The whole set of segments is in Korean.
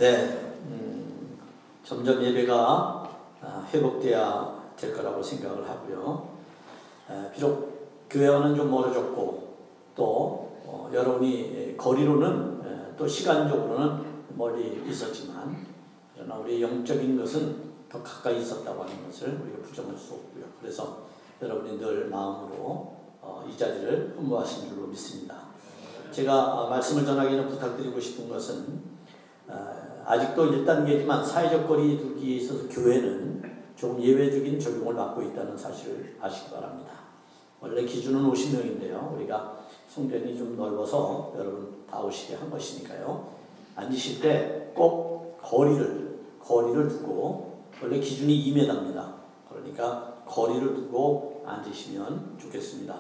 네, 점점 예배가 회복돼야 될 거라고 생각을 하고요. 비록 교회와는 좀 멀어졌고 또 여러분이 거리로는 또 시간적으로는 멀리 있었지만 그러나 우리 영적인 것은 더 가까이 있었다고 하는 것을 우리가 부정할 수 없고요. 그래서 여러분이 늘 마음으로 이 자리를 흠모하신 줄로 믿습니다. 제가 말씀을 전하기는 부탁드리고 싶은 것은 아직도 1단계지만 사회적 거리 두기에 있어서 교회는 조금 예외적인 적용을 받고 있다는 사실을 아시기 바랍니다. 원래 기준은 50명인데요. 우리가 성전이 좀 넓어서 여러분 다 오시게 한 것이니까요. 앉으실 때 꼭 거리를 두고, 원래 기준이 2m입니다. 그러니까 거리를 두고 앉으시면 좋겠습니다.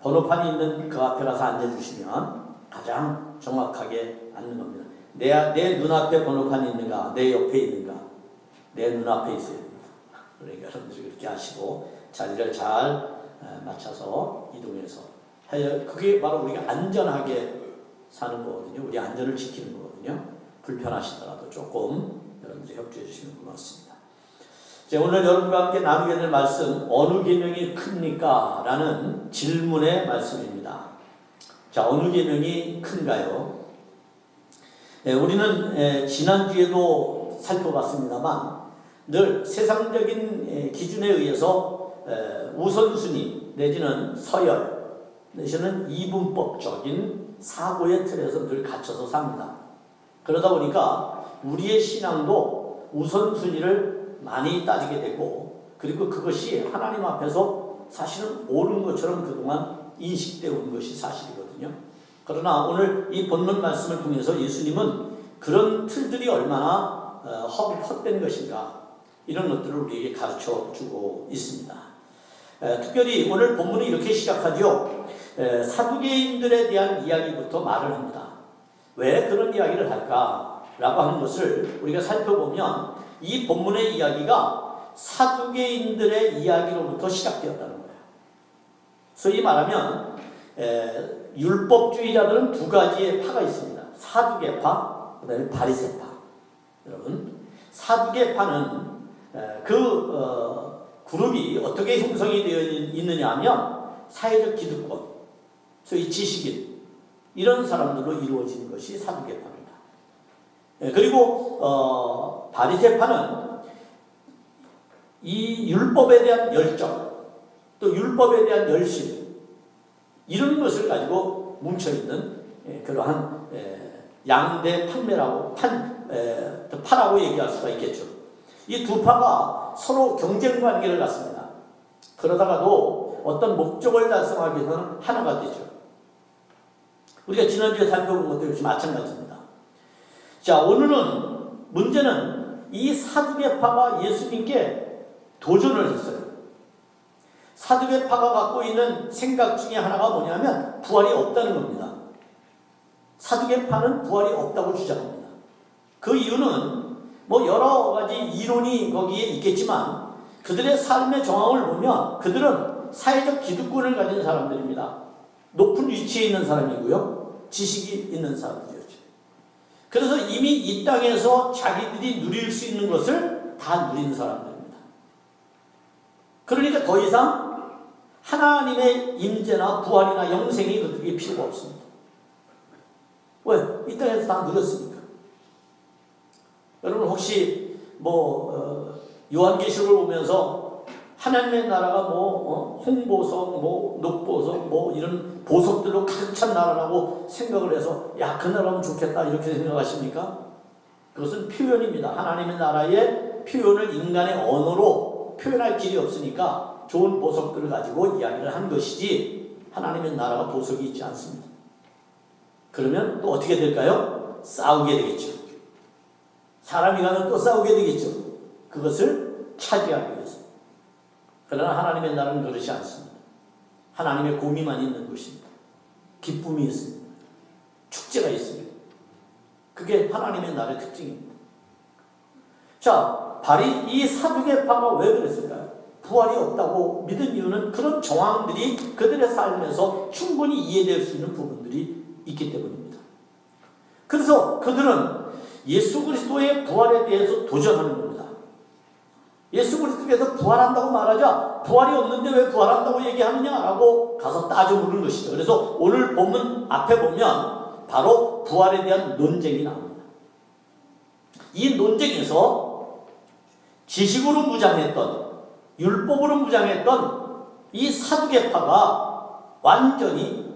번호판이 있는 그 앞에 가서 앉아주시면 가장 정확하게 앉는 겁니다. 내 눈앞에 번호판이 있는가, 내 옆에 있는가, 내 눈앞에 있어야 됩니다. 그러니까 여러분들이 그렇게 하시고 자리를 잘 맞춰서 이동해서 그게 바로 우리가 안전하게 사는 거거든요. 우리 안전을 지키는 거거든요. 불편하시더라도 조금 여러분들이 협조해 주시면 고맙습니다. 자, 오늘 여러분과 함께 나누게 될 말씀, 어느 계명이 큽니까? 라는 질문의 말씀입니다. 자, 어느 계명이 큰가요? 우리는 지난주에도 살펴봤습니다만 늘 세상적인 기준에 의해서 우선순위 내지는 서열 내지는 이분법적인 사고의 틀에서 늘 갇혀서 삽니다. 그러다 보니까 우리의 신앙도 우선순위를 많이 따지게 되고, 그리고 그것이 하나님 앞에서 사실은 옳은 것처럼 그동안 인식되어 온 것이 사실이거든요. 그러나 오늘 이 본문 말씀을 통해서 예수님은 그런 틀들이 얼마나 헛된 것인가, 이런 것들을 우리에게 가르쳐 주고 있습니다. 특별히 오늘 본문은 이렇게 시작하죠. 사두개인들에 대한 이야기부터 말을 합니다. 왜 그런 이야기를 할까라고 하는 것을 우리가 살펴보면 이 본문의 이야기가 사두개인들의 이야기로부터 시작되었다는 거예요. 소위 말하면 율법주의자들은 두 가지의 파가 있습니다. 사두개파, 그 다음에 바리새파. 여러분, 사두개파는 그룹이 어떻게 형성이 되어 있느냐 하면 사회적 기득권, 소위 지식인, 이런 사람들로 이루어진 것이 사두개파입니다. 그리고 바리새파는 이 율법에 대한 열정, 또 율법에 대한 열심, 이런 것을 가지고 뭉쳐있는 그러한 양대 파라고 얘기할 수가 있겠죠. 이 두 파가 서로 경쟁관계를 갖습니다. 그러다가도 어떤 목적을 달성하기 위해서는 하나가 되죠. 우리가 지난주에 살펴본 것도 역시 마찬가지입니다. 자, 오늘은 문제는 이 사두개파가 예수님께 도전을 했어요. 사두개파가 갖고 있는 생각 중에 하나가 뭐냐면 부활이 없다는 겁니다. 사두개파는 부활이 없다고 주장합니다. 그 이유는 뭐 여러 가지 이론이 거기에 있겠지만 그들의 삶의 정황을 보면 그들은 사회적 기득권을 가진 사람들입니다. 높은 위치에 있는 사람이고요. 지식이 있는 사람들이었죠. 그래서 이미 이 땅에서 자기들이 누릴 수 있는 것을 다 누린 사람들입니다. 그러니까 더 이상 하나님의 임재나 부활이나 영생이 그들에게 필요가 없습니다. 왜? 이 땅에서 다 누렸으니까. 여러분 혹시 요한계시록을 보면서 하나님의 나라가 홍보석, 녹보석, 이런 보석들로 가득 찬 나라라고 생각을 해서 그 나라면 좋겠다 이렇게 생각하십니까? 그것은 표현입니다. 하나님의 나라의 표현을 인간의 언어로 표현할 길이 없으니까 좋은 보석들을 가지고 이야기를 한 것이지 하나님의 나라가 보석이 있지 않습니다. 그러면 또 어떻게 될까요? 싸우게 되겠죠. 사람이 가면 또 싸우게 되겠죠. 그것을 차지하기 위해서. 그러나 하나님의 나라는 그렇지 않습니다. 하나님의 공의만 있는 것입니다. 기쁨이 있습니다. 축제가 있습니다. 그게 하나님의 나라의 특징입니다. 자, 이 사두개파가 왜 그랬을까요? 부활이 없다고 믿은 이유는 그런 정황들이 그들의 삶에서 충분히 이해될 수 있는 부분들이 있기 때문입니다. 그래서 그들은 예수 그리스도의 부활에 대해서 도전하는 겁니다. 예수 그리스도께서 부활한다고 말하자 부활이 없는데 왜 부활한다고 얘기하느냐라고 가서 따져 묻는 것이죠. 그래서 오늘 본문 앞에 보면 바로 부활에 대한 논쟁이 나옵니다. 이 논쟁에서 지식으로 무장했던, 율법으로 무장했던 이 사두개파가 완전히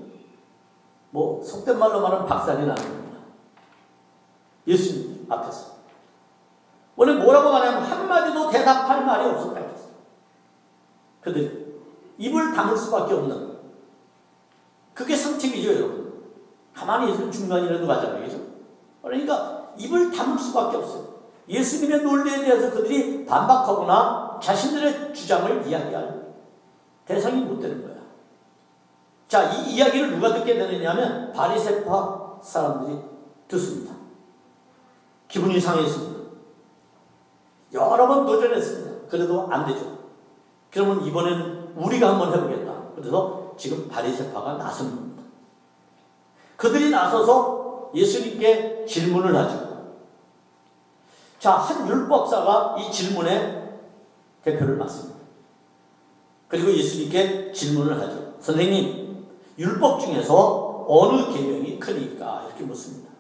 속된 말로 말하면 박살이 나는 겁니다. 예수님 앞에서. 원래 뭐라고 말하냐면 한마디도 대답할 말이 없었다 그랬어요. 그들이 입을 다물 수밖에 없는, 그게 상책이죠 여러분. 가만히 있으면 중간이라도 가잖아요. 그죠? 그러니까 입을 다물 수밖에 없어요. 예수님의 논리에 대해서 그들이 반박하거나 자신들의 주장을 이야기할 대상이 못 되는 거야. 자, 이 이야기를 누가 듣게 되느냐 하면 바리새파 사람들이 듣습니다. 기분이 상했습니다. 여러 번 도전했습니다. 그래도 안 되죠. 그러면 이번엔 우리가 한번 해보겠다. 그래서 지금 바리새파가 나선 겁니다. 그들이 나서서 예수님께 질문을 하죠. 자, 한 율법사가 이 질문에 대표를 맡습니다. 그리고 예수님께 질문을 하죠. 선생님, 율법 중에서 어느 계명이 크니까? 이렇게 묻습니다.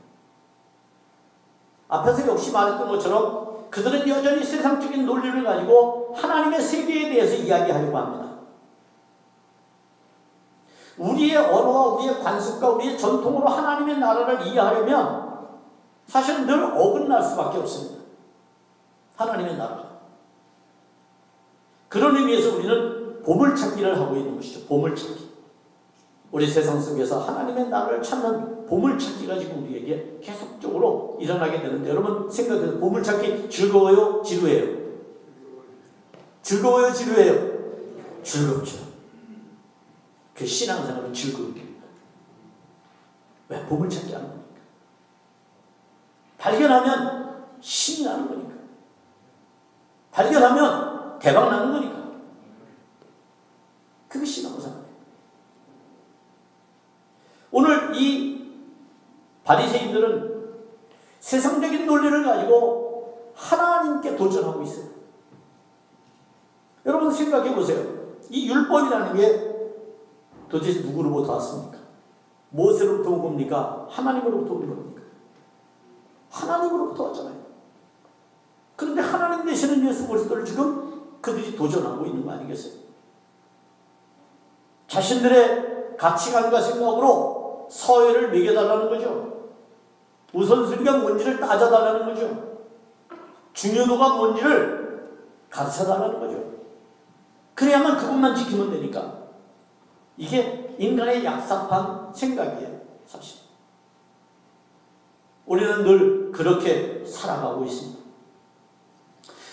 앞에서 역시 말했던 것처럼 그들은 여전히 세상적인 논리를 가지고 하나님의 세계에 대해서 이야기하려고 합니다. 우리의 언어와 우리의 관습과 우리의 전통으로 하나님의 나라를 이해하려면 사실은 늘 어긋날 수밖에 없습니다. 하나님의 나라. 그런 의미에서 우리는 보물찾기를 하고 있는 것이죠. 보물찾기. 우리 세상 속에서 하나님의 나라를 찾는 보물찾기가 지금 우리에게 계속적으로 일어나게 되는데, 여러분 생각해서 보물찾기 즐거워요? 지루해요? 즐거워요? 지루해요? 즐겁죠. 그 신앙생활은 즐거움입니다. 왜? 보물찾기 하는 거니까. 발견하면 신이 나는 거니까. 발견하면 대박 나는 거니까. 그게 신앙생활이에요. 오늘 이 바리새인들은 세상적인 논리를 가지고 하나님께 도전하고 있어요. 여러분 생각해 보세요. 이 율법이라는 게 도대체 누구로부터 왔습니까? 모세로부터 온 겁니까? 하나님으로부터 온 겁니까? 하나님으로부터 왔잖아요. 그런데 하나님 되시는 예수 그리스도를 지금 그들이 도전하고 있는 거 아니겠어요? 자신들의 가치관과 생각으로 서열을 매겨달라는 거죠. 우선순위가 뭔지를 따져달라는 거죠. 중요도가 뭔지를 가르쳐달라는 거죠. 그래야만 그것만 지키면 되니까. 이게 인간의 약삭한 생각이에요. 사실. 우리는 늘 그렇게 살아가고 있습니다.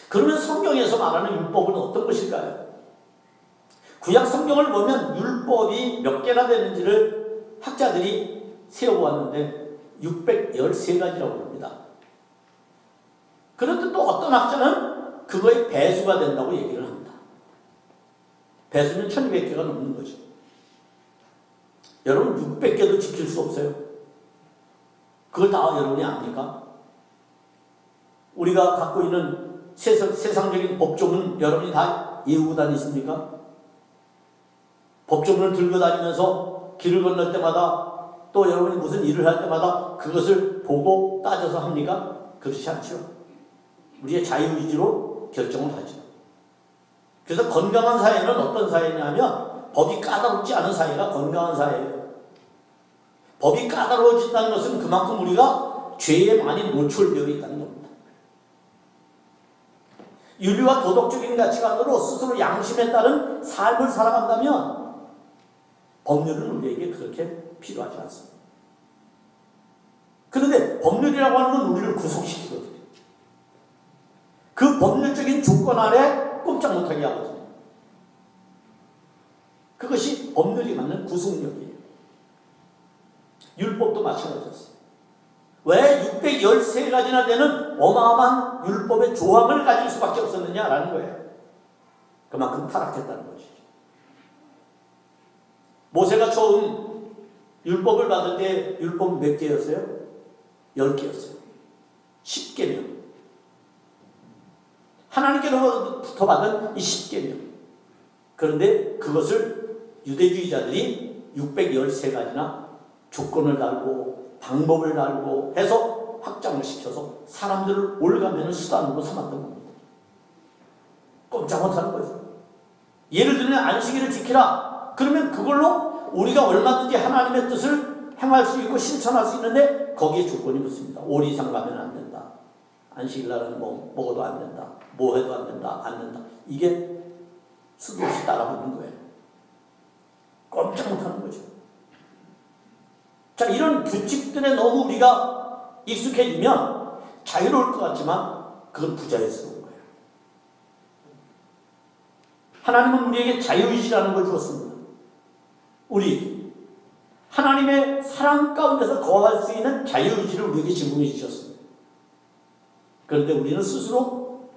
그러면 성경에서 말하는 율법은 어떤 것일까요? 구약 성경을 보면 율법이 몇 개나 되는지를 학자들이 세워보았는데 613가지라고 합니다. 그런데 또 어떤 학자는 그거의 배수가 된다고 얘기를 합니다. 배수는 1200개가 넘는 거죠. 여러분 600개도 지킬 수 없어요. 그걸 다 여러분이 압니까? 우리가 갖고 있는 세상적인 법조문 여러분이 다 외우고 다니십니까? 법조문을 들고 다니면서 길을 건널 때마다 또 여러분이 무슨 일을 할 때마다 그것을 보고 따져서 합니까? 그렇지 않죠. 우리의 자유의지로 결정을 하죠. 그래서 건강한 사회는 어떤 사회냐면 법이 까다롭지 않은 사회가 건강한 사회예요. 법이 까다로워진다는 것은 그만큼 우리가 죄에 많이 노출되어 있다는 겁니다. 윤리와 도덕적인 가치관으로 스스로 양심에 따른 삶을 살아간다면 법률은 우리에게 그렇게 필요하지 않습니다. 그런데 법률이라고 하는 건 우리를 구속시키거든요. 그 법률적인 조건 아래 꼼짝 못하게 하거든요. 그것이 법률이 갖는 구속력이에요. 율법도 마찬가지였어요. 왜 613가지나 되는 어마어마한 율법의 조항을 가질 수밖에 없었느냐라는 거예요. 그만큼 타락했다는 것이죠. 모세가 처음 율법을 받을 때 율법 몇 개였어요? 10개였어요. 십계명. 하나님께로부터 받은 이 십계명. 그런데 그것을 유대주의자들이 613가지나 조건을 달고 방법을 달고 해서 확장을 시켜서 사람들을 올가매는 수단으로 삼았던 겁니다. 꼼짝 못하는 거죠. 예를 들면 안식일을 지키라. 그러면 그걸로 우리가 얼마든지 하나님의 뜻을 행할 수 있고 실천할 수 있는데 거기에 조건이 붙습니다. 5일 이상 가면 안 된다. 안식일 날은 먹어도 안 된다. 뭐 해도 안 된다. 안 된다. 이게 수도 없이 따라붙는 거예요. 꼼짝 못하는 거죠. 자, 이런 규칙들에 너무 우리가 익숙해지면 자유로울 것 같지만 그건 부자연스러운 거예요. 하나님은 우리에게 자유의지라는 걸 주었습니다. 우리 하나님의 사랑 가운데서 거할 수 있는 자유의지를 우리에게 제공해 주셨습니다. 그런데 우리는 스스로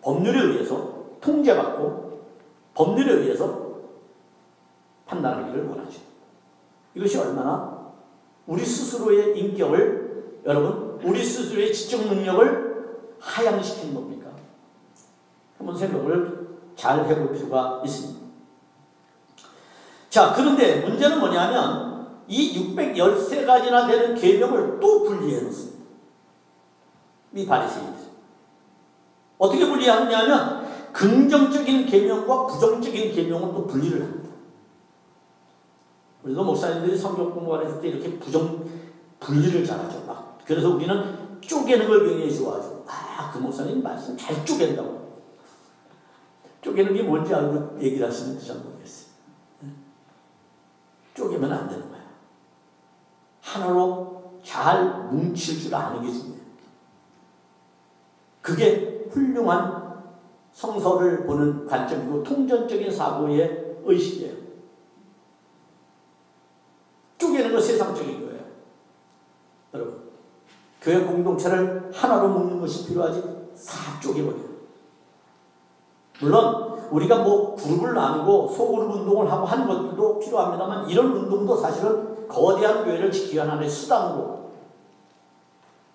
법률에 의해서 통제받고 법률에 의해서 판단하기를 원하죠. 이것이 얼마나 우리 스스로의 인격을, 여러분, 우리 스스로의 지적 능력을 하향시키는 겁니까? 한번 생각을 잘 해볼 필요가 있습니다. 자, 그런데 문제는 뭐냐면 이 613가지나 되는 계명을 또 분리해 놓습니다. 이 바리새인들. 어떻게 분리하느냐면 긍정적인 계명과 부정적인 계명을 또 분리를 합니다. 우리도 목사님들이 성경 공부할 때 이렇게 분리를 잘하죠. 막. 그래서 우리는 쪼개는 걸 굉장히 좋아하죠. 그 목사님 말씀 잘 쪼갠다고. 쪼개는 게 뭔지 알고 얘기를 하시는지 잘 모르겠어요. 쪼개면 안 되는 거야. 하나로 잘 뭉칠 줄 아는 게 중요해요. 그게 훌륭한 성서를 보는 관점이고 통전적인 사고의 의식이에요. 쪼개는 건 세상적인 거예요. 여러분, 교회 공동체를 하나로 묶는 것이 필요하지 싹 쪼개버려요. 물론 우리가 그룹을 나누고 소그룹 운동을 하고 하는 것들도 필요합니다만 이런 운동도 사실은 거대한 교회를 지키기 위한 하나의 수단으로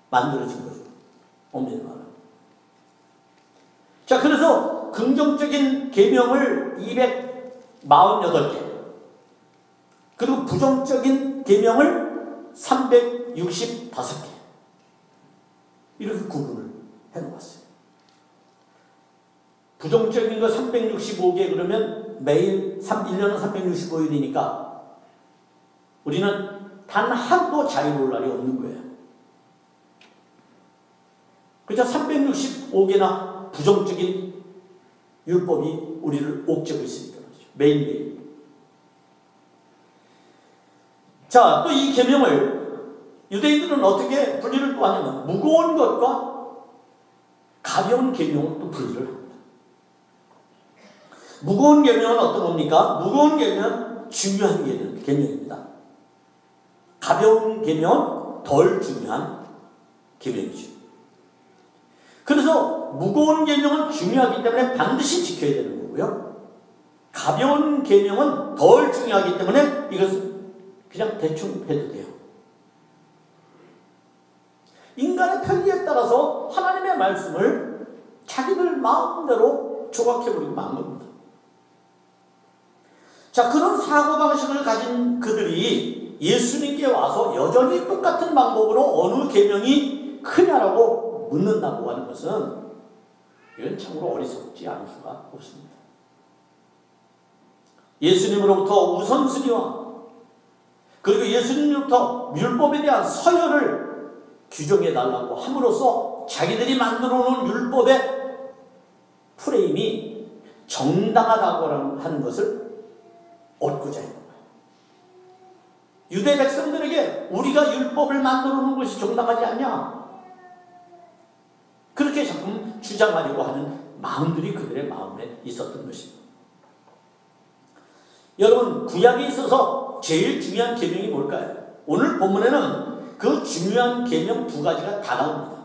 만들어진 거죠. 엄밀히 말하면. 자, 그래서 긍정적인 계명을 248개, 그리고 부정적인 계명을 365개, 이렇게 구분을 해놓았어요. 부정적인 거 365개 그러면 매일 1년은 365일이니까 우리는 단 하루도 자유로울 날이 없는 거예요. 그죠? 365개나 부정적인 율법이 우리를 옥죄고 있으니까 그렇죠. 매일매일. 자, 또 이 계명을 유대인들은 어떻게 분리를 또 하냐면 무거운 것과 가벼운 계명을 또 분리를 합니다. 무거운 계명은 어떤 겁니까? 무거운 계명은 중요한 계명입니다. 가벼운 계명은 덜 중요한 계명이죠. 그래서 무거운 계명은 중요하기 때문에 반드시 지켜야 되는 거고요. 가벼운 계명은 덜 중요하기 때문에 이것은 그냥 대충 해도 돼요. 인간의 편리에 따라서 하나님의 말씀을 자기들 마음대로 조각해버리고 만 겁니다. 자, 그런 사고방식을 가진 그들이 예수님께 와서 여전히 똑같은 방법으로 어느 계명이 크냐라고 묻는다고 하는 것은 이건 참으로 어리석지 않을 수가 없습니다. 예수님으로부터 우선순위와 그리고 예수님으로부터 율법에 대한 서열을 규정해 달라고 함으로써 자기들이 만들어 놓은 율법의 프레임이 정당하다고 하는 것을 얻고자 했는 거예요. 유대 백성들에게 우리가 율법을 만들어 놓은 것이 정당하지 않냐? 그렇게 자꾸 주장하려고 하는 마음들이 그들의 마음에 있었던 것입니다. 여러분, 구약에 있어서 제일 중요한 계명이 뭘까요? 오늘 본문에는 그 중요한 계명 두 가지가 다 나옵니다.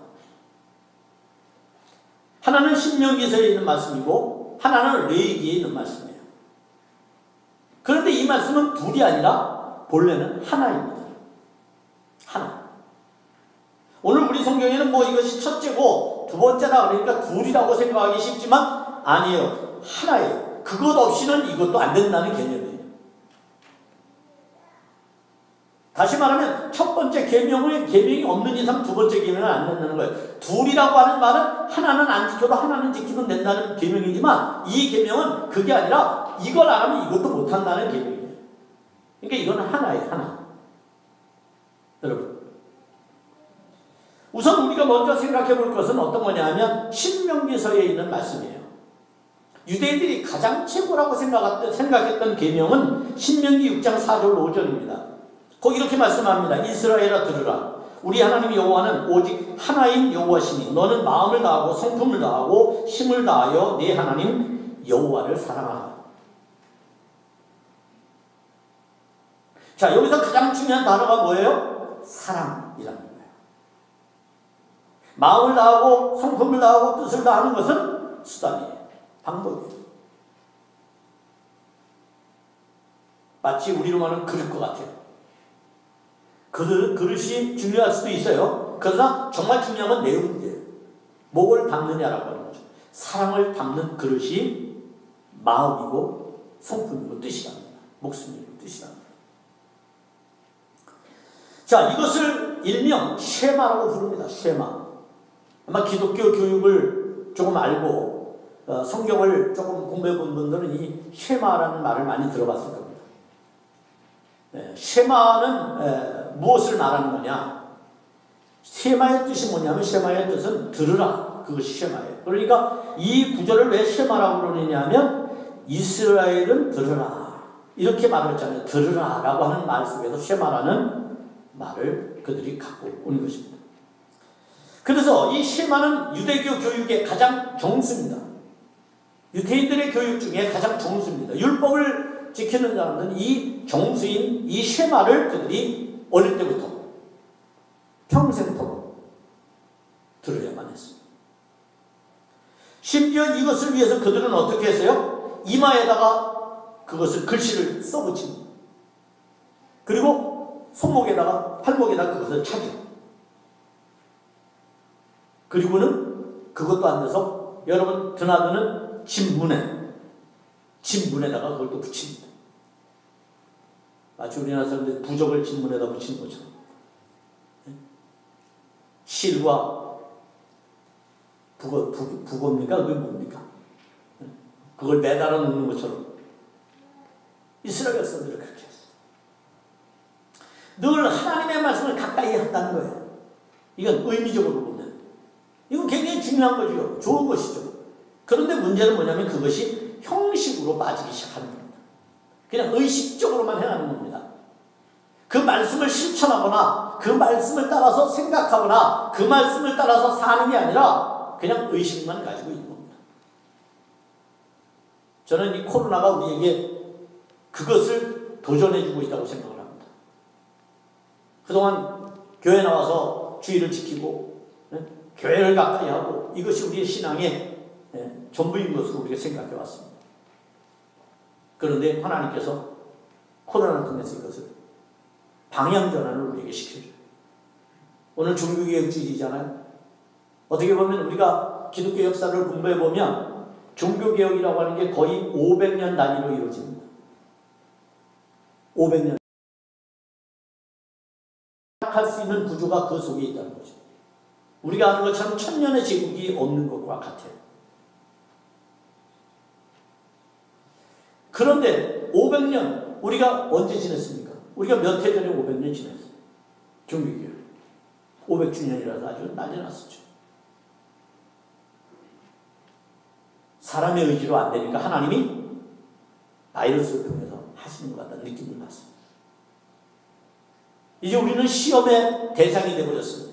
하나는 신명기서에 있는 말씀이고 하나는 레위기에 있는 말씀이에요. 그런데 이 말씀은 둘이 아니라 본래는 하나입니다. 하나. 오늘 우리 성경에는 뭐 이것이 첫째고 두 번째다 그러니까 둘이라고 생각하기 쉽지만 아니에요. 하나예요. 그것 없이는 이것도 안 된다는 개념이에요. 다시 말하면 첫 번째 계명이 없는 이상 두 번째 계명은 안 된다는 거예요. 둘이라고 하는 말은 하나는 안 지켜도 하나는 지키면 된다는 계명이지만 이 계명은 그게 아니라 이걸 안 하면 이것도 못 한다는 계명이에요. 그러니까 이거는 하나예요. 하나. 여러분, 우선 우리가 먼저 생각해 볼 것은 어떤 거냐 하면 신명기서에 있는 말씀이에요. 유대인들이 가장 최고라고 생각했던 계명은 신명기 6장 4절 5절입니다. 거기 이렇게 말씀합니다. 이스라엘아 들으라. 우리 하나님 여호와는 오직 하나인 여호와시니 너는 마음을 다하고 성품을 다하고 힘을 다하여 네 하나님 여호와를 사랑하라. 자, 여기서 가장 중요한 단어가 뭐예요? 사랑이라는 거예요. 마음을 다하고 성품을 다하고 뜻을 다하는 것은 수단이에요. 방법이에요. 마치 우리로 말하면 그릇 것 같아요. 그릇이 중요할 수도 있어요. 그러나 정말 중요한 건 내용이에요. 뭐를 담느냐라고 하는 거죠. 사랑을 담는 그릇이 마음이고 성품이고 뜻이랍니다. 목숨이고 뜻이랍니다. 자, 이것을 일명 쉐마라고 부릅니다. 쉐마. 아마 기독교 교육을 조금 알고 성경을 조금 공부해 본 분들은 이 쉐마라는 말을 많이 들어봤을 겁니다. 쉐마는 무엇을 말하는 거냐? 쉐마의 뜻이 뭐냐면 쉐마의 뜻은 들으라. 그것이 쉐마예요. 그러니까 이 구절을 왜 쉐마라고 그러느냐 하면 이스라엘은 들으라. 이렇게 말을 했잖아요. 들으라 라고 하는 말 속에서 쉐마라는 말을 그들이 갖고 온 것입니다. 그래서 이 쉐마는 유대교 교육의 가장 정수입니다. 유대인들의 교육 중에 가장 정수입니다. 율법을 지키는 사람들은 이 정수인 이 쉐마를 그들이 어릴 때부터 평생토록 들어야만 했습니다. 심지어 이것을 위해서 그들은 어떻게 했어요? 이마에다가 그것을 글씨를 써붙입니다. 그리고 손목에다가 팔목에다가 그것을 차기고 그리고는 그것도 안 돼서 여러분 드나드는 진문에다가 그걸 또 붙입니다. 마치 우리나라 사람들이 부적을 진문에다 붙이는 것처럼 실과 북어입니까? 그게 뭡니까? 그걸 매달아 놓는 것처럼 이스라엘 백성들을 그렇게 했어요. 늘 하나님의 말씀을 가까이 한다는 거예요. 이건 의미적으로 보면 이건 굉장히 중요한 거죠. 좋은 것이죠. 그런데 문제는 뭐냐면 그것이 형식으로 빠지기 시작하는 겁니다. 그냥 의식적으로만 해가는 겁니다. 그 말씀을 실천하거나 그 말씀을 따라서 생각하거나 그 말씀을 따라서 사는 게 아니라 그냥 의식만 가지고 있는 겁니다. 저는 이 코로나가 우리에게 그것을 도전해주고 있다고 생각을 합니다. 그동안 교회 나와서 주의를 지키고 교회를 가까이 하고 이것이 우리의 신앙의 전부인 것으로 우리가 생각해 왔습니다. 그런데 하나님께서 코로나를 통해서 이것을 방향전환을 우리에게 시켜줘요. 오늘 종교개혁주의잖아요. 어떻게 보면 우리가 기독교 역사를 공부해보면 종교개혁이라고 하는 게 거의 500년 단위로 이루어집니다. 500년. 할 수 있는 구조가 그 속에 있다는 거죠. 우리가 아는 것처럼 1000년의 제국이 없는 것과 같아요. 그런데 500년 우리가 언제 지냈습니까? 우리가 몇 해 전에 500년 지냈어요. 종교개혁 500주년이라서 아주 난리 났었죠. 사람의 의지로 안 되니까 하나님이 바이러스를 통해서 하시는 것 같다는 느낌을 받습니다. 이제 우리는 시험의 대상이 되어버렸습니다.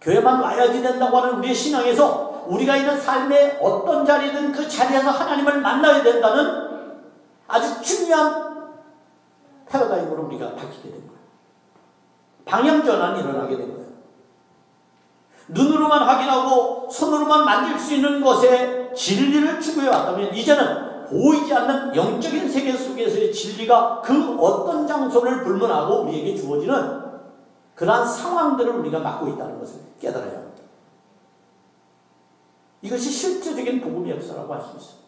교회만 와야지 된다고 하는 우리의 신앙에서 우리가 있는 삶의 어떤 자리든 그 자리에서 하나님을 만나야 된다는 아주 중요한 패러다임으로 우리가 바뀌게 된 거예요. 방향전환이 일어나게 된 거예요. 눈으로만 확인하고 손으로만 만질 수 있는 것에 진리를 추구해 왔다면 이제는 보이지 않는 영적인 세계 속에서의 진리가 그 어떤 장소를 불문하고 우리에게 주어지는 그러한 상황들을 우리가 맡고 있다는 것을 깨달아야 합니다. 이것이 실제적인 복음의 역사라고 할 수 있습니다.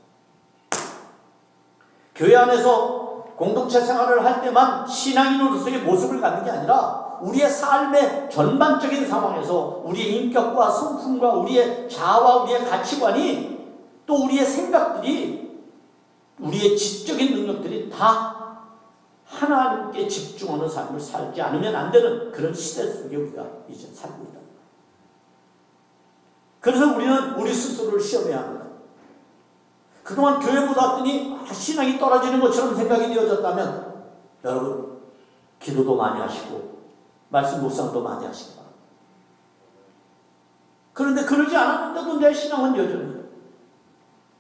교회 안에서 공동체 생활을 할 때만 신앙인으로서의 모습을 갖는 게 아니라 우리의 삶의 전반적인 상황에서 우리의 인격과 성품과 우리의 자아와 우리의 가치관이 또 우리의 생각들이 우리의 지적인 능력들이 다 하나님께 집중하는 삶을 살지 않으면 안 되는 그런 시대 속에 우리가 이제 살고 있다. 그래서 우리는 우리 스스로를 시험해야 합니다. 그동안 교회보다 왔더니 신앙이 떨어지는 것처럼 생각이 되어졌다면 여러분 기도도 많이 하시고 말씀 묵상도 많이 하시기 바랍니다. 그런데 그러지 않았는데도 내 신앙은 여전히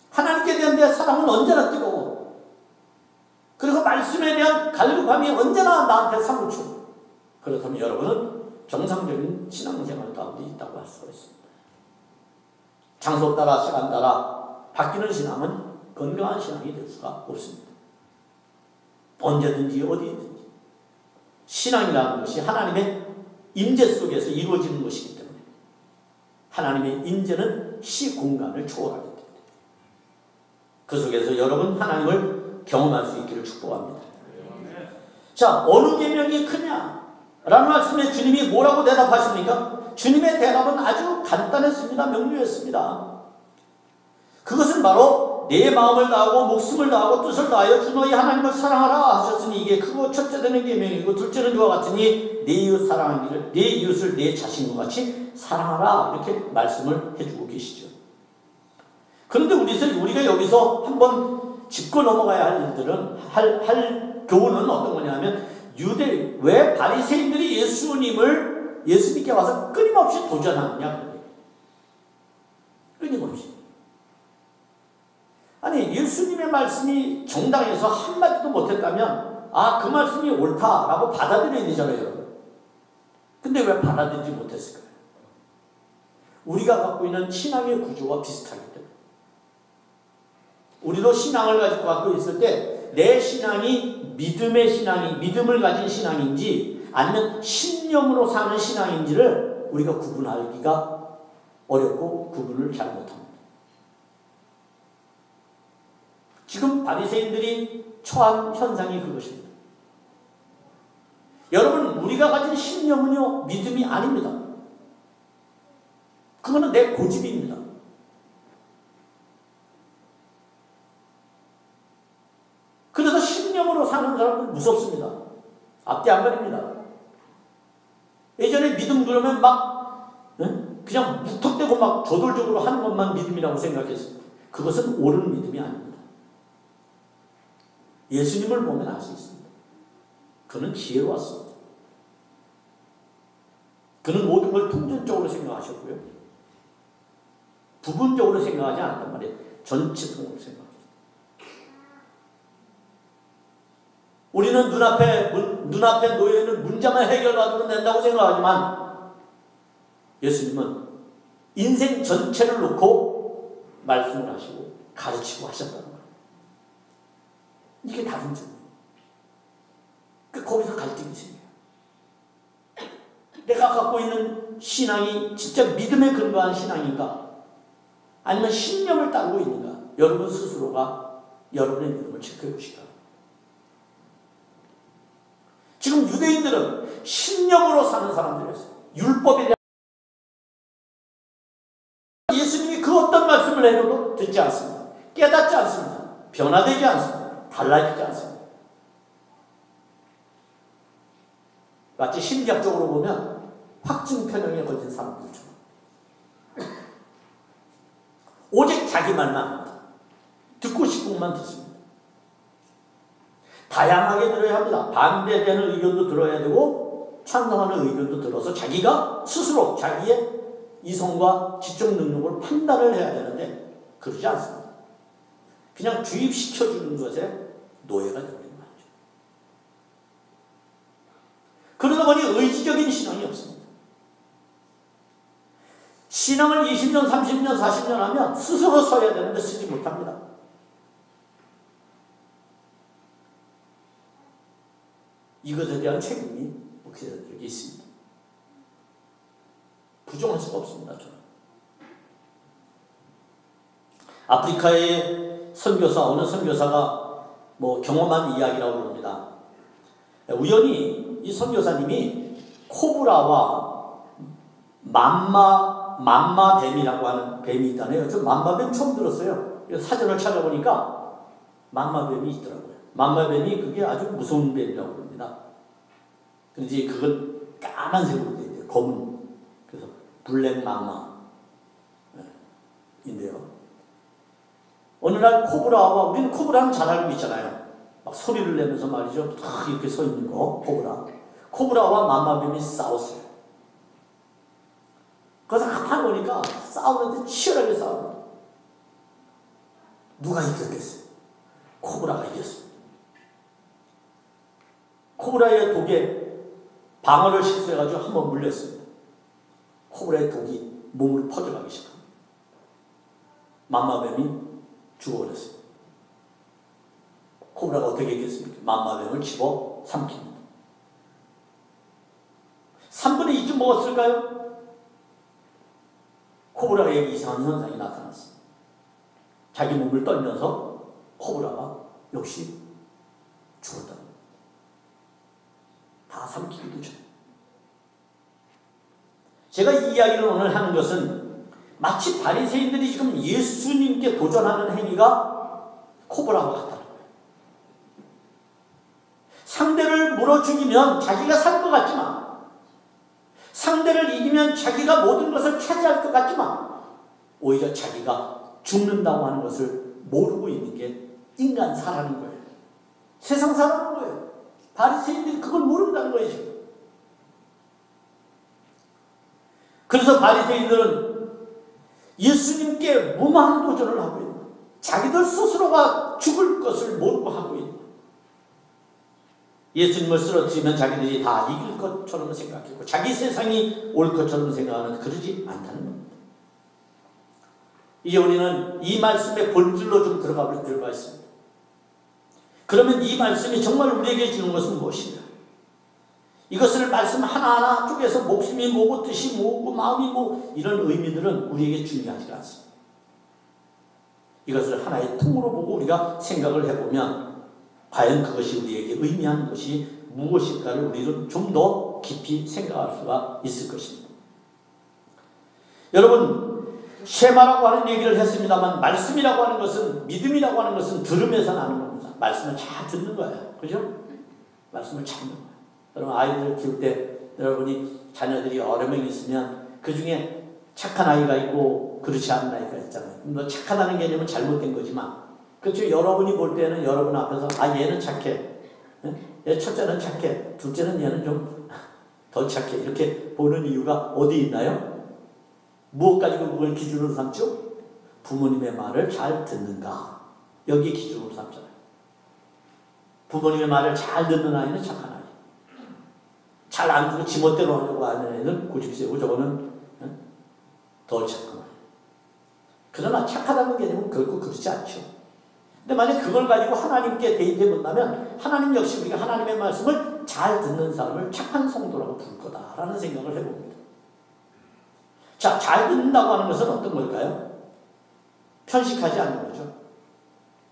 하나님께 대한 내 사랑은 언제나 뜨거워. 그리고 말씀에 대한 갈급함이 언제나 나한테 사무쳐. 그렇다면 여러분은 정상적인 신앙생활 가운데 있다고 할 수가 있습니다. 장소 따라 시간 따라 바뀌는 신앙은 건강한 신앙이 될 수가 없습니다. 언제든지 어디든지 신앙이라는 것이 하나님의 임재 속에서 이루어지는 것이기 때문에 하나님의 임재는 시공간을 초월하기 때문에 그 속에서 여러분 하나님을 경험할 수 있기를 축복합니다. 자, 어느 계명이 크냐? 라는 말씀에 주님이 뭐라고 대답하십니까? 주님의 대답은 아주 간단했습니다. 명료했습니다. 그것은 바로 내 마음을 다하고 목숨을 다하고 뜻을 다하여 주 너희 하나님을 사랑하라 하셨으니 이게 크고 첫째 되는 계명이고 둘째는 이와 같으니 내 이웃 사랑하기를 내 이웃을 내 자신과 같이 사랑하라 이렇게 말씀을 해주고 계시죠. 그런데 우리가 여기서 한번 짚고 넘어가야 할 일들은 할 교훈은 어떤 거냐면 왜 바리새인들이 예수님께 와서 끊임없이 도전하느냐. 끊임없이. 아니 예수님의 말씀이 정당해서 한마디도 못했다면 그 말씀이 옳다라고 받아들여야 되잖아요. 여러분. 근데 왜 받아들이지 못했을까요? 우리가 갖고 있는 신앙의 구조와 비슷하기 때문에 우리도 신앙을 갖고 있을 때 내 신앙이 믿음을 가진 신앙인지 아니면 신념으로 사는 신앙인지를 우리가 구분하기가 어렵고 구분을 잘 못합니다. 지금 바리새인들이 처한 현상이 그것입니다. 여러분 우리가 가진 신념은요 믿음이 아닙니다. 그거는 내 고집입니다. 그래서 신념으로 사는 사람들 무섭습니다. 앞뒤 안 가립니다. 예전에 믿음 그러면 그냥 무턱대고 막 저돌적으로 하는 것만 믿음이라고 생각했습니다. 그것은 옳은 믿음이 아닙니다. 예수님을 보면 알 수 있습니다. 그는 지혜로웠습니다. 그는 모든 걸 통전적으로 생각하셨고요. 부분적으로 생각하지 않았단 말이에요. 전체적으로 생각하셨어요. 우리는 눈앞에 놓여있는 문제만 해결받으면 된다고 생각하지만 예수님은 인생 전체를 놓고 말씀을 하시고 가르치고 하셨다는 거예요. 이게 다른 점이에요. 거기서 갈등이 생겨요. 내가 갖고 있는 신앙이 진짜 믿음에 근거한 신앙인가? 아니면 신념을 따르고 있는가? 여러분 스스로가 여러분의 믿음을 체크해 보시기 바랍니다. 지금 유대인들은 신념으로 사는 사람들이었어요. 율법에 대한 예수님이 그 어떤 말씀을 해도 듣지 않습니다. 깨닫지 않습니다. 변화되지 않습니다. 달라지지 않습니다. 마치 심리학적으로 보면 확증편형에 걸린 사람들처럼 오직 자기 말만 합니다. 듣고 싶은 것만 듣습니다. 다양하게 들어야 합니다. 반대되는 의견도 들어야 되고 찬성하는 의견도 들어서 자기가 스스로 자기의 이성과 지적 능력을 판단을 해야 되는데 그러지 않습니다. 그냥 주입시켜주는 것에 노예가 되어버린 말이죠. 그러다 보니 의지적인 신앙이 없습니다. 신앙을 20년, 30년, 40년 하면 스스로 서야 되는데 쓰지 못합니다. 이것에 대한 책임이 목회자들에게 있습니다. 부정할 수가 없습니다. 저는. 아프리카의 선교사, 어느 선교사가 뭐 경험한 이야기라고 합니다. 우연히 이 선교사님이 코브라와 맘마뱀이라고 하는 뱀이 있다네요. 저 맘마뱀 처음 들었어요. 사전을 찾아보니까 맘마뱀이 있더라고요. 맘마뱀이 그게 아주 무서운 뱀이라고 합니다. 근데 그건 까만색으로 되어 있대요. 검은. 그래서 블랙 맘마인데요. 어느 날 코브라와, 우리는 코브라는 잘 알고 있잖아요. 막 소리를 내면서 말이죠. 탁 이렇게 서 있는 거, 코브라. 코브라와 맘마뱀이 싸웠어요. 그래서 가만히 보니까 싸우는데 치열하게 싸웁니다. 누가 이겼겠어요? 코브라가 이겼어요. 코브라의 독에 방어를 실수해가지고 한번 물렸습니다. 코브라의 독이 몸으로 퍼져가기 시작합니다. 맘마뱀이 죽어버렸어요. 코브라가 어떻게 했겠습니까? 맘마뱀을 집어 삼킵니다. 3분의 2쯤 먹었을까요? 코브라에게 이상한 현상이 나타났습니다. 자기 몸을 떨면서 코브라가 역시 죽었다. 다 삼키기도 전에. 제가 이 이야기를 오늘 하는 것은 마치 바리새인들이 지금 예수님께 도전하는 행위가 코브라와 같다는 거예요. 상대를 물어 죽이면 자기가 살 것 같지만, 상대를 이기면 자기가 모든 것을 차지할 것 같지만, 오히려 자기가 죽는다고 하는 것을 모르고 있는 게 인간사라는 거예요. 세상사라는 거예요. 바리새인들이 그걸 모른다는 거예요, 지금. 그래서 바리새인들은 예수님께 무망도전을 하고 있는 거예요. 자기들 스스로가 죽을 것을 모르고 하고 있는 거예요. 예수님을 쓰러뜨리면 자기들이 다 이길 것처럼 생각했고 자기 세상이 올 것처럼 생각하는, 그러지 않다는 겁니다. 이제 우리는 이 말씀의 본질로 좀 들어가 있습니다. 그러면 이 말씀이 정말 우리에게 주는 것은 무엇인가? 이것을 말씀 하나하나 쪽에서 목숨이 뭐고 뜻이 뭐고 마음이 뭐 이런 의미들은 우리에게 중요하지 않습니다. 이것을 하나의 통으로 보고 우리가 생각을 해보면 과연 그것이 우리에게 의미하는 것이 무엇일까를 우리는 좀 더 깊이 생각할 수가 있을 것입니다. 여러분, 쉐마라고 하는 얘기를 했습니다만 말씀이라고 하는 것은, 믿음이라고 하는 것은 들으면서 나는 겁니다. 말씀을 잘 듣는 거예요. 그죠? 말씀을 잘 듣는 거예요. 여러분, 아이들을 키울 때 여러분이 자녀들이 여러 명 있으면 그 중에 착한 아이가 있고 그렇지 않은 아이가 있잖아요. 뭐 착하다는 개념은 잘못된 거지만, 그렇죠. 여러분이 볼 때는 여러분 앞에서 얘는 착해, 얘 첫째는 착해, 둘째는 얘는 좀 더 착해, 이렇게 보는 이유가 어디 있나요? 무엇 가지고 그걸 기준으로 삼죠? 부모님의 말을 잘 듣는가, 여기 기준으로 삼잖아요. 부모님의 말을 잘 듣는 아이는 착한 아이, 잘 안 듣고 지멋대로 하려고 하는 애는 고집세고 저거는 더 착한 아이. 그러나 착하다는 개념은 결코 그렇지 않죠. 근데 만약 그걸 가지고 하나님께 대입해 본다면 하나님 역시 우리가 하나님의 말씀을 잘 듣는 사람을 착한 성도라고 부를 거다라는 생각을 해봅니다. 자, 잘 듣는다고 하는 것은 어떤 걸까요? 편식하지 않는 거죠.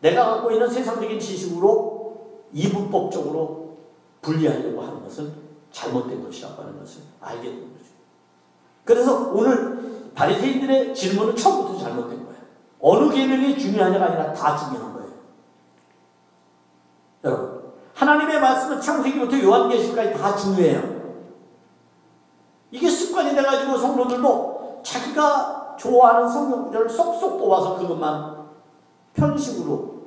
내가 갖고 있는 세상적인 지식으로 이분법적으로 분리하려고 하는 것은 잘못된 것이라고 하는 것을 알게 되는 거죠. 그래서 오늘 바리새인들의 질문은 처음부터 잘못된 거예요. 어느 계명이 중요하냐가 아니라 다 중요한 거예요. 여러분, 하나님의 말씀은 창세기부터 요한계시까지 다 중요해요. 이게 습관이 돼가지고 성도들도 자기가 좋아하는 성경 구절을 쏙쏙 뽑아서 그것만 편식으로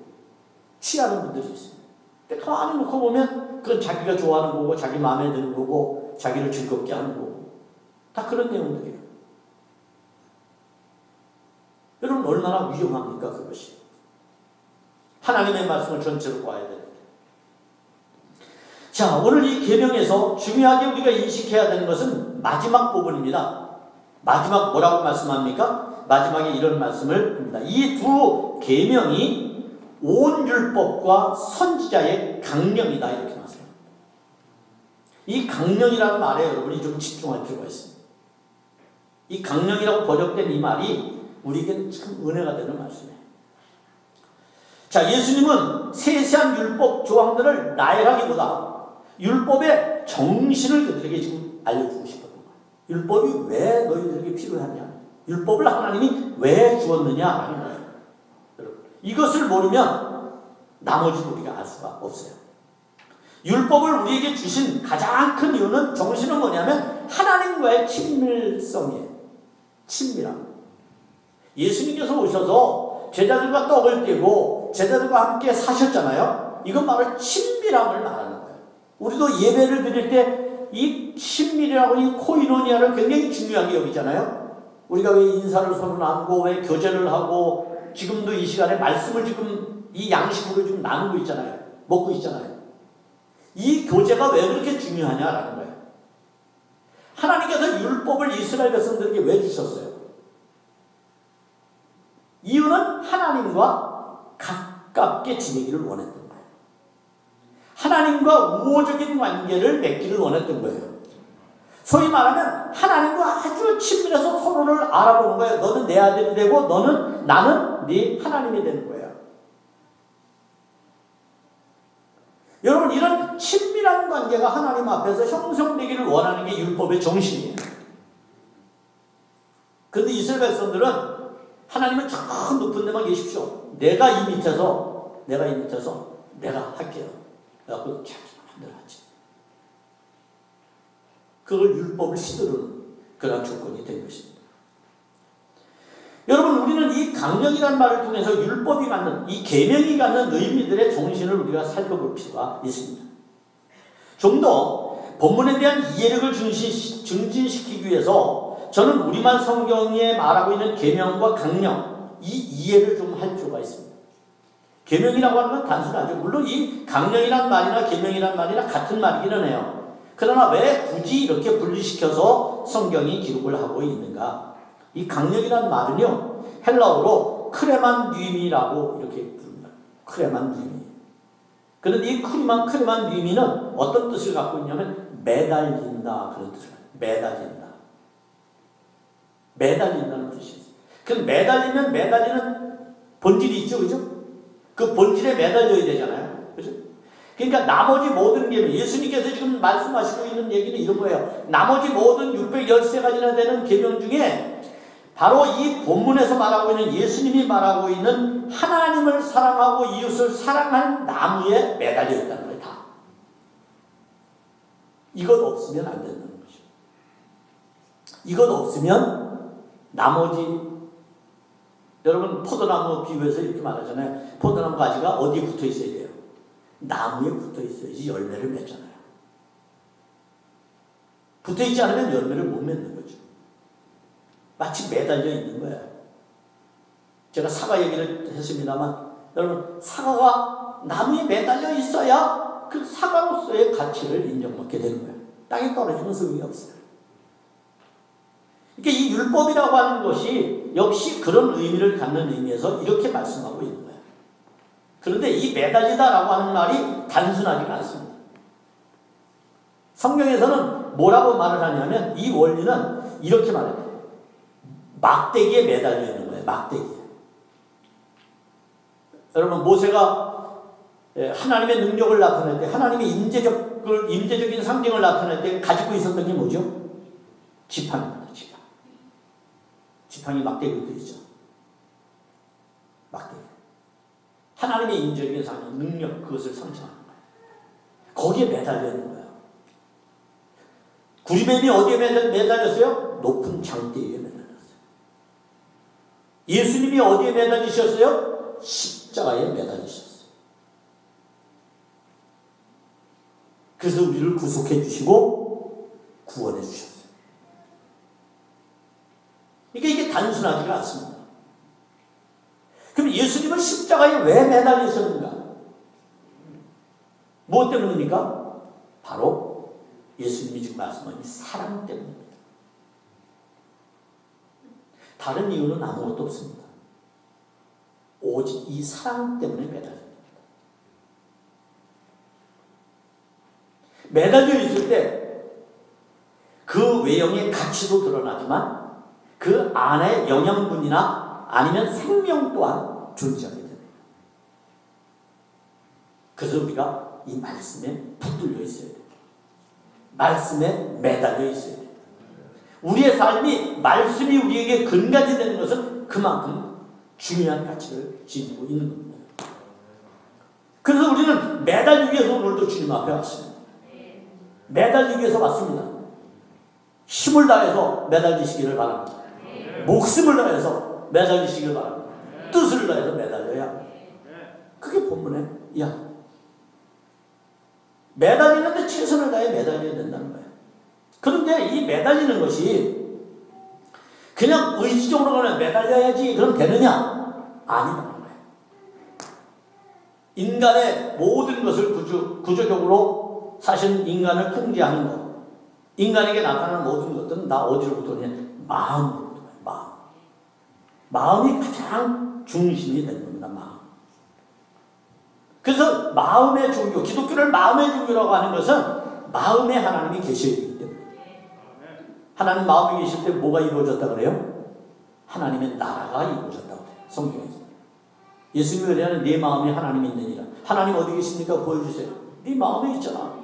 취하는 분들이 있어요. 근데 가만히 놓고 보면 그건 자기가 좋아하는 거고 자기 마음에 드는 거고 자기를 즐겁게 하는 거고 다 그런 내용들이에요. 여러분, 얼마나 위험합니까 그것이. 하나님의 말씀을 전체로 봐야 됩니다. 자, 오늘 이 계명에서 중요하게 우리가 인식해야 되는 것은 마지막 부분입니다. 마지막 뭐라고 말씀합니까? 마지막에 이런 말씀을 합니다. 이 두 계명이 온 율법과 선지자의 강령이다, 이렇게 말씀합니다. 이 강령이라는 말에 여러분이 좀 집중할 필요가 있습니다. 이 강령이라고 번역된 이 말이 우리에게는 참 은혜가 되는 말씀이에요. 자, 예수님은 세세한 율법 조항들을 나열하기보다 율법의 정신을 그들에게 지금 알려주고 싶었던 거예요. 율법이 왜 너희들에게 필요하냐? 율법을 하나님이 왜 주었느냐 하는 거예요. 여러분, 이것을 모르면 나머지는 우리가 알 수가 없어요. 율법을 우리에게 주신 가장 큰 이유는 정신은 뭐냐면 하나님과의 친밀성이에요. 친밀함. 예수님께서 오셔서 제자들과 떡을 떼고 제자들과 함께 사셨잖아요. 이건 바로 친밀함을 말하는 거예요. 우리도 예배를 드릴 때 이 친밀이라고 이 코이노니아를 굉장히 중요하게 여기잖아요. 우리가 왜 인사를 서로 나누고 왜 교제를 하고 지금도 이 시간에 말씀을 지금 이 양식으로 지금 나누고 있잖아요. 먹고 있잖아요. 이 교제가 왜 그렇게 중요하냐라는 거예요. 하나님께서 율법을 이스라엘 백성들에게 왜 주셨어요? 이유는 하나님과 가깝게 지내기를 원했던 거예요. 하나님과 우호적인 관계를 맺기를 원했던 거예요. 소위 말하면 하나님과 아주 친밀해서 서로를 알아보는 거예요. 너는 내 아들이 되고 나는 네 하나님이 되는 거예요. 여러분, 이런 친밀한 관계가 하나님 앞에서 형성되기를 원하는 게 율법의 정신이에요. 그런데 이스라엘 백성들은 하나님은 저 높은 데만 계십시오. 내가 이 밑에서 내가 할게요. 그래갖고 자기가 마음대로 하지. 그걸 율법을 시도하는 그런 조건이 된 것입니다. 여러분, 우리는 이 강령이라는 말을 통해서 율법이 갖는, 이 계명이 갖는 의미들의 정신을 우리가 살펴볼 필요가 있습니다. 좀 더 본문에 대한 이해력을 증진시키기 위해서 저는 우리말 성경에 말하고 있는 계명과 강령, 이 이해를 좀 할 필요가 있습니다. 계명이라고 하는 건 단순하죠. 물론 이 강령이란 말이나 계명이란 말이나 같은 말이기는 해요. 그러나 왜 굳이 이렇게 분리시켜서 성경이 기록을 하고 있는가? 이 강령이란 말은요, 헬라어로 크레만 뉴임이라고 이렇게 부릅니다. 크레만 뉴임이. 그런데 이 크레만 뉴임이는 어떤 뜻을 갖고 있냐면 매달린다, 그런 뜻을 갖고 매달린다. 매달린다는 뜻이 있어요. 그 매달리는 본질이 있죠, 그죠? 그 본질에 매달려야 되잖아요, 그죠? 그러니까 나머지 모든 계명, 예수님께서 지금 말씀하시고 있는 얘기는 이런 거예요. 나머지 모든 613가지나 되는 계명 중에 바로 이 본문에서 말하고 있는, 예수님이 말하고 있는 하나님을 사랑하고 이웃을 사랑하는 나무에 매달려 있다는 거예요, 다. 이것 없으면 안 된다는 거죠. 이것 없으면 나머지, 여러분 포도나무 비유해서 이렇게 말하잖아요. 포도나무 가지가 어디에 붙어 있어야 돼요? 나무에 붙어 있어야지 열매를 맺잖아요. 붙어 있지 않으면 열매를 못 맺는 거죠. 마치 매달려 있는 거예요. 제가 사과 얘기를 했습니다만, 여러분, 사과가 나무에 매달려 있어야 그 사과로서의 가치를 인정받게 되는 거예요. 땅에 떨어지면 소용이 없어요. 그러니까 이 율법이라고 하는 것이 역시 그런 의미를 갖는 의미에서 이렇게 말씀하고 있는 거예요. 그런데 이 매달리다라고 하는 말이 단순하지가 않습니다. 성경에서는 뭐라고 말을 하냐면 이 원리는 이렇게 말해요. 막대기에 매달려 있는 거예요. 막대기에. 여러분, 모세가 하나님의 능력을 나타낼 때, 하나님의 임재적인 상징을 나타낼 때 가지고 있었던 게 뭐죠? 지팡이입니다. 지팡이 막대기로 되어 있죠. 막대기. 하나님의 임재적인 상징, 능력, 그것을 상징하는 거예요. 거기에 매달려 있는 거예요. 구리뱀이 어디에 매달렸어요? 높은 장대에 매달렸어요. 예수님이 어디에 매달리셨어요? 십자가에 매달리셨어요. 그래서 우리를 구속해 주시고 구원해 주셨어요. 그러니까 이게 단순하지가 않습니다. 그럼 예수님은 십자가에 왜 매달리셨는가? 무엇 때문입니까? 바로 예수님이 지금 말씀하신 사랑 때문입니다. 다른 이유는 아무것도 없습니다. 오직 이 사랑 때문에 매달립니다. 매달려 있을 때 그 외형의 가치도 드러나지만 그 안에 영양분이나 아니면 생명 또한 존재하게 됩니다. 그래서 우리가 이 말씀에 붙들려 있어야 돼요. 말씀에 매달려 있어야 돼요. 우리의 삶이 말씀이 우리에게 근간이 되는 것은 그만큼 중요한 가치를 지니고 있는 겁니다. 그래서 우리는 매달리기 위해서 오늘도 주님 앞에 왔습니다. 매달리기 위해서 왔습니다. 힘을 다해서 매달리시기를 바랍니다. 목숨을 다해서 매달리시기를 바랍니다. 뜻을 다해서 매달려야. 그게 본문의 이야기. 매달리는데 최선을 다해 매달려야 된다는 거예요. 그런데 이 매달리는 것이 그냥 의지적으로 그냥 매달려야지 그럼 되느냐? 아니라는 거예요. 인간의 모든 것을 구조적으로 사실 인간을 통제하는 것, 인간에게 나타나는 모든 것들은 다 어디로부터 오냐? 마음으로부터 와요. 마음이 가장 중심이 되는 겁니다. 마음. 그래서 마음의 종교, 기독교를 마음의 종교라고 하는 것은 마음에 하나님이 계셔야 되기 때문에. 하나님 마음에 계실 때 뭐가 이루어졌다 그래요? 하나님의 나라가 이루어졌다고 해요. 성경에서. 예수님이 그래야 네 마음에 하나님이 있느니라. 하나님 어디 계십니까? 보여주세요. 네 마음에 있잖아.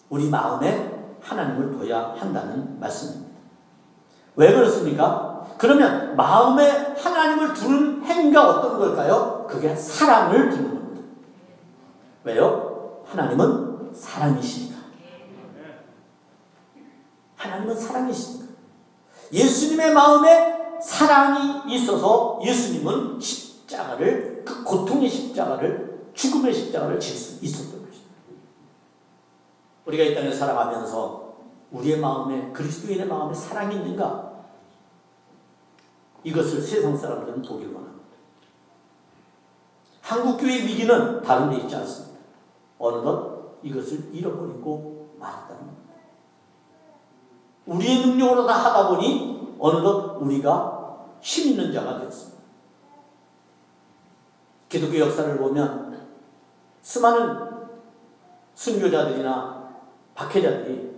우리 마음에 하나님을 둬야 한다는 말씀입니다. 왜 그렇습니까? 그러면 마음에 하나님을 두는 행위가 어떤 걸까요? 그게 사랑을 두는 겁니다. 왜요? 하나님은 사랑이시니까. 하나님은 사랑이시니까. 예수님의 마음에 사랑이 있어서 예수님은 십자가를, 그 고통의 십자가를, 죽음의 십자가를 질 수 있었던 것입니다. 우리가 이 땅에 살아가면서 우리의 마음에, 그리스도인의 마음에 사랑이 있는가? 이것을 세상 사람들은 보기를 원합니다. 한국교회의 위기는 다른 데 있지 않습니다. 어느덧 이것을 잃어버리고 말았다는 겁니다. 우리의 능력으로 다 하다 보니 어느덧 우리가 힘 있는 자가 되었습니다. 기독교 역사를 보면 수많은 순교자들이나 박해자들이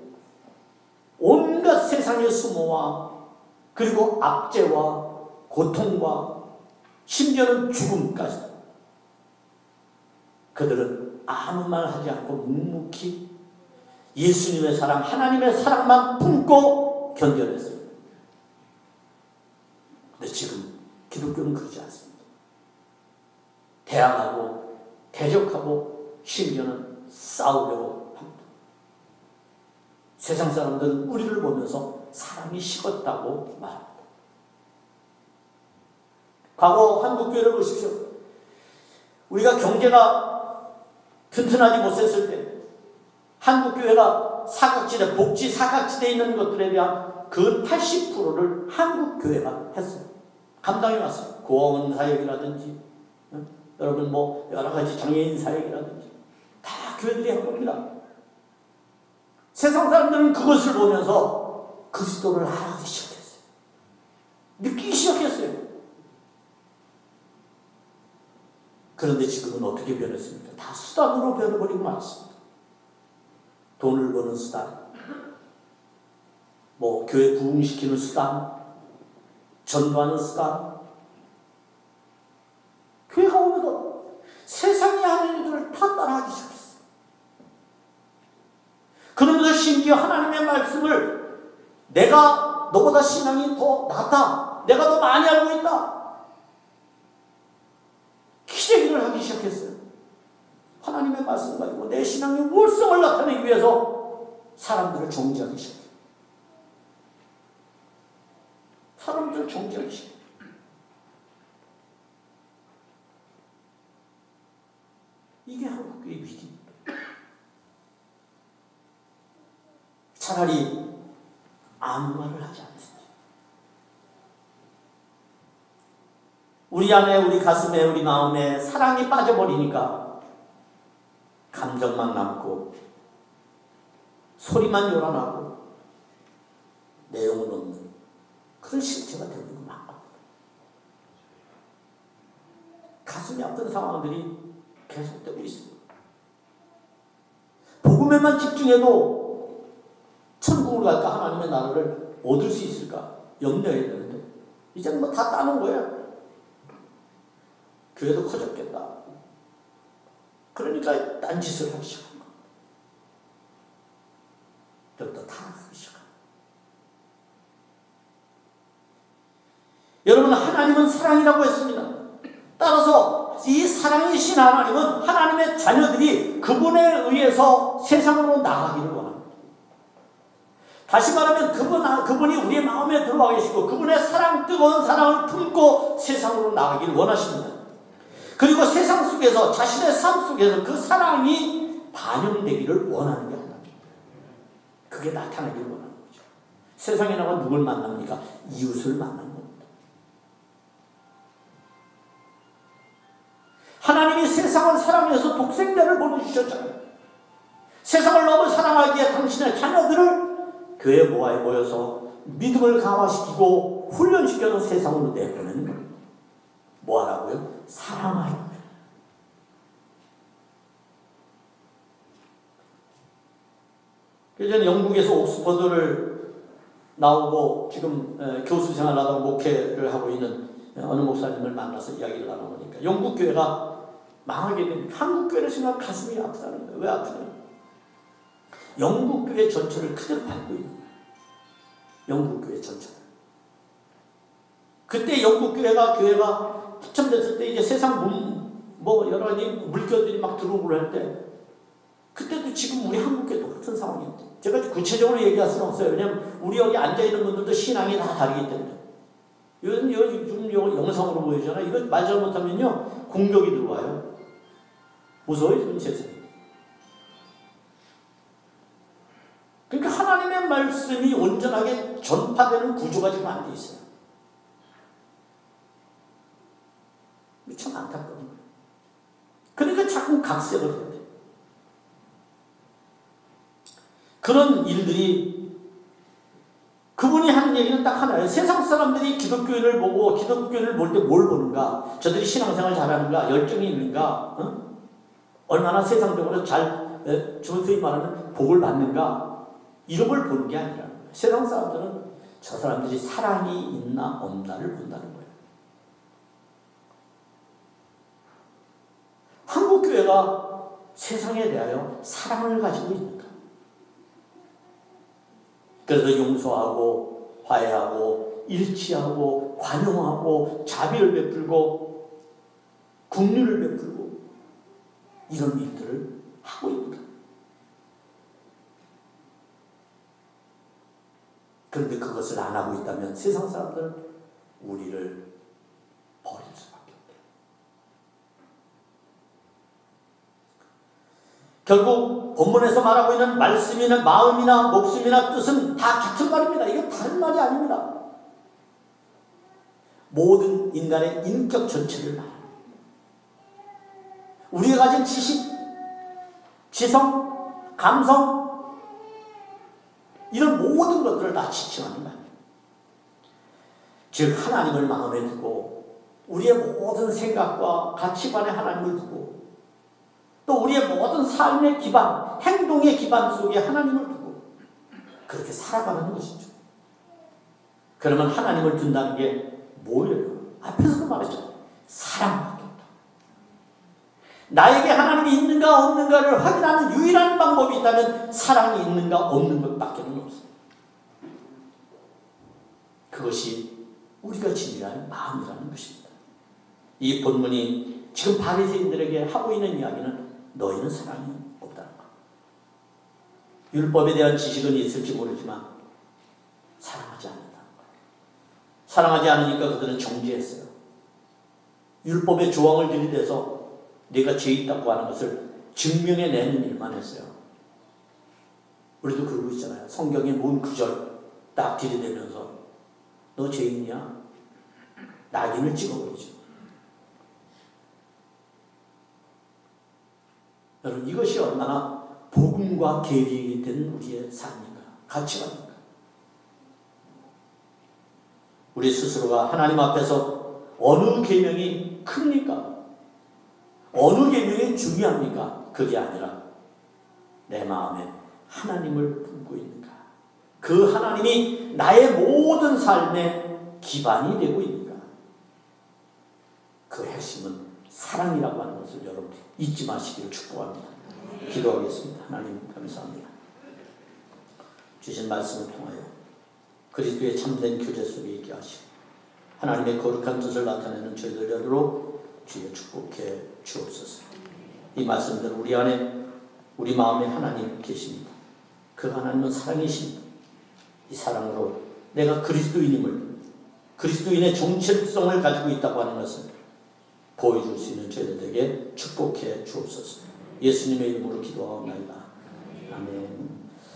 온갖 세상의 수모와 그리고 압제와 고통과 심지어는 죽음까지 그들은 아무 말 하지 않고 묵묵히 예수님의 사랑, 하나님의 사랑만 품고 견뎌냈어요. 근데 지금 기독교는 그러지 않습니다. 대항하고 대적하고 심지어는 싸우려고 합니다. 세상 사람들은 우리를 보면서 사랑이 식었다고 말합니다. 과거 한국교회를 보십시오. 우리가 경제가 튼튼하지 못했을 때 한국교회가 사각지대, 복지 사각지대에 있는 것들에 대한 그 80%를 한국교회가 했어요. 감당해 왔어요. 고아원 사역이라든지, 여러분 뭐 여러 가지 장애인 사역이라든지 다 교회들이 한 겁니다. 세상 사람들은 그것을 보면서 그리스도를 알아가기 시작했어요. 느끼기 시작했어요. 그런데 지금은 어떻게 변했습니까? 다 수단으로 변해버리고 말았습니다. 돈을 버는 수단, 뭐 교회 부흥시키는 수단, 전도하는 수단. 교회가 오면서 세상이 하는 일들을 다 따라하기 시작했어요. 그러면서 심지어 하나님의 말씀을 내가 너보다 신앙이 더 낫다, 내가 더 많이 알고 있다, 기대기를 하기 시작했어요. 하나님의 말씀 가지고 내 신앙의 월성을 나타내기 위해서 사람들을 정죄하기 시작해요. 사람들을 정죄하기 시작해요. 이게 한국교회의 위기입니다. 차라리 아무 말을 하지 않습니다. 우리 안에, 우리 가슴에, 우리 마음에 사랑이 빠져버리니까 감정만 남고 소리만 요란하고 내용은 없는 그런 실체가 되는 건 맞겁니다. 가슴이 아픈 상황들이 계속되고 있습니다. 복음에만 집중해도 천국을 갈까, 하나님의 나라를 얻을 수 있을까 염려해야 되는데 이제는 뭐 다 따는 거야. 교회도 커졌겠다. 그러니까 딴짓을 하기 시작한 거야. 그때부터 다 하기 시작한 거야. 여러분, 하나님은 사랑이라고 했습니다. 따라서 이 사랑이신 하나님은 하나님의 자녀들이 그분에 의해서 세상으로 나가기를 원합니다. 다시 말하면 그분이 우리의 마음에 들어와 계시고 그분의 사랑, 뜨거운 사랑을 품고 세상으로 나가기를 원하십니다. 그리고 세상 속에서 자신의 삶 속에서 그 사랑이 반영되기를 원하는 게 아닙니다. 그게 나타나기를 원하는 거죠. 세상에 나가 누굴 만납니까? 이웃을 만나는 겁니다. 하나님이 세상을 사랑해서 독생자를 보내주셨잖아요. 세상을 너무 사랑하기에 당신의 자녀들을 교회 모여서 믿음을 강화시키고 훈련시켜서 세상으로 내보내는 거예요. 뭐 하라고요? 사랑하라고요. 저는 영국에서 옥스퍼드를 나오고 지금 교수 생활하다가 목회를 하고 있는 어느 목사님을 만나서 이야기를 나눠보니까 영국 교회가 망하게 된 한국 교회를 생각하면 가슴이 아프다는 거예요. 왜 아프냐? 영국 교회 전체를 그대로 밟고 있는 거예요. 영국 교회 전체를. 그때 영국 교회가 합참됐을 때 이제 세상 뭐 여러 가지 물결들이 막 들어오고 할 때 그때도 지금 우리 한국교회 똑같은 상황이었죠. 제가 구체적으로 얘기할 수는 없어요. 왜냐하면 우리 여기 앉아있는 분들도 신앙이 다 다르기 때문에. 요즘 영상으로 보여주잖아요. 이거 말 잘못하면요 공격이 들어와요. 무서워요 지금 세상에. 그러니까 하나님의 말씀이 온전하게 전파되는 구조가 지금 안 돼 있어요. 참 안타까운 거예요. 그러니까 자꾸 각색을 해야 돼요. 그런 일들이 그분이 하는 얘기는 딱 하나예요. 세상 사람들이 기독교인을 보고 기독교인을 볼 때 뭘 보는가? 저들이 신앙생활 잘하는가? 열정이 있는가? 얼마나 세상적으로 잘 소위 말하는 복을 받는가? 이런 걸 보는 게 아니라는 거예요. 세상 사람들은 저 사람들이 사랑이 있나 없나를 본다는 거예요. 한국교회가 세상에 대하여 사랑을 가지고 있는가? 그래서 용서하고 화해하고 일치하고 관용하고 자비를 베풀고 긍휼을 베풀고 이런 일들을 하고 있는가? 그런데 그것을 안 하고 있다면 세상 사람들은 우리를 버릴 수밖에 없다. 결국 본문에서 말하고 있는 말씀이나 마음이나 목숨이나 뜻은 다 같은 말입니다. 이건 다른 말이 아닙니다. 모든 인간의 인격 전체를 말합니다. 우리가 가진 지식, 지성, 감성 이런 모든 것들을 다 지칭하는 말입니다. 즉 하나님을 마음에 두고 우리의 모든 생각과 가치관에 하나님을 두고 또 우리의 모든 삶의 기반, 행동의 기반 속에 하나님을 두고 그렇게 살아가는 것이죠. 그러면 하나님을 둔다는 게 뭐예요? 앞에서도 말했죠. 사랑밖에 없다. 나에게 하나님이 있는가 없는가를 확인하는 유일한 방법이 있다면 사랑이 있는가 없는 것밖에는 없습니다. 그것이 우리가 지니라는 마음이라는 것입니다. 이 본문이 지금 바리새인들에게 하고 있는 이야기는 너희는 사랑이 없다는 것. 율법에 대한 지식은 있을지 모르지만 사랑하지 않는다는 것. 사랑하지 않으니까 그들은 정죄했어요. 율법의 조항을 들이대서 내가 죄 있다고 하는 것을 증명해내는 일만 했어요. 우리도 그러고 있잖아요. 성경의 모든 구절 딱 들이대면서 너 죄인이야? 낙인을 찍어버리죠. 여러분 이것이 얼마나 복음과 괴리된 우리의 삶인가, 가치관인가. 우리 스스로가 하나님 앞에서 어느 계명이 큽니까? 어느 계명이 중요합니까? 그게 아니라 내 마음에 하나님을 품고 있는가. 그 하나님이 그것이 나의 모든 삶의 기반이 되고 있는가? 그 핵심은 사랑이라고 하는 것을 여러분 잊지 마시기를 축복합니다. 기도하겠습니다. 하나님 감사합니다. 주신 말씀을 통하여 그리스도의 참된 교제 속에 있게 하시고 하나님의 거룩한 뜻을 나타내는 저희들로 주여 축복해 주옵소서. 이 말씀들 우리 안에 우리 마음에 하나님 계십니다. 그 하나님은 사랑이십니다. 이 사랑으로 내가 그리스도인임을, 그리스도인의 정체성을 가지고 있다고 하는 것을 보여줄 수 있는 저희들에게 축복해 주옵소서. 예수님의 이름으로 기도하옵나이다. 아멘.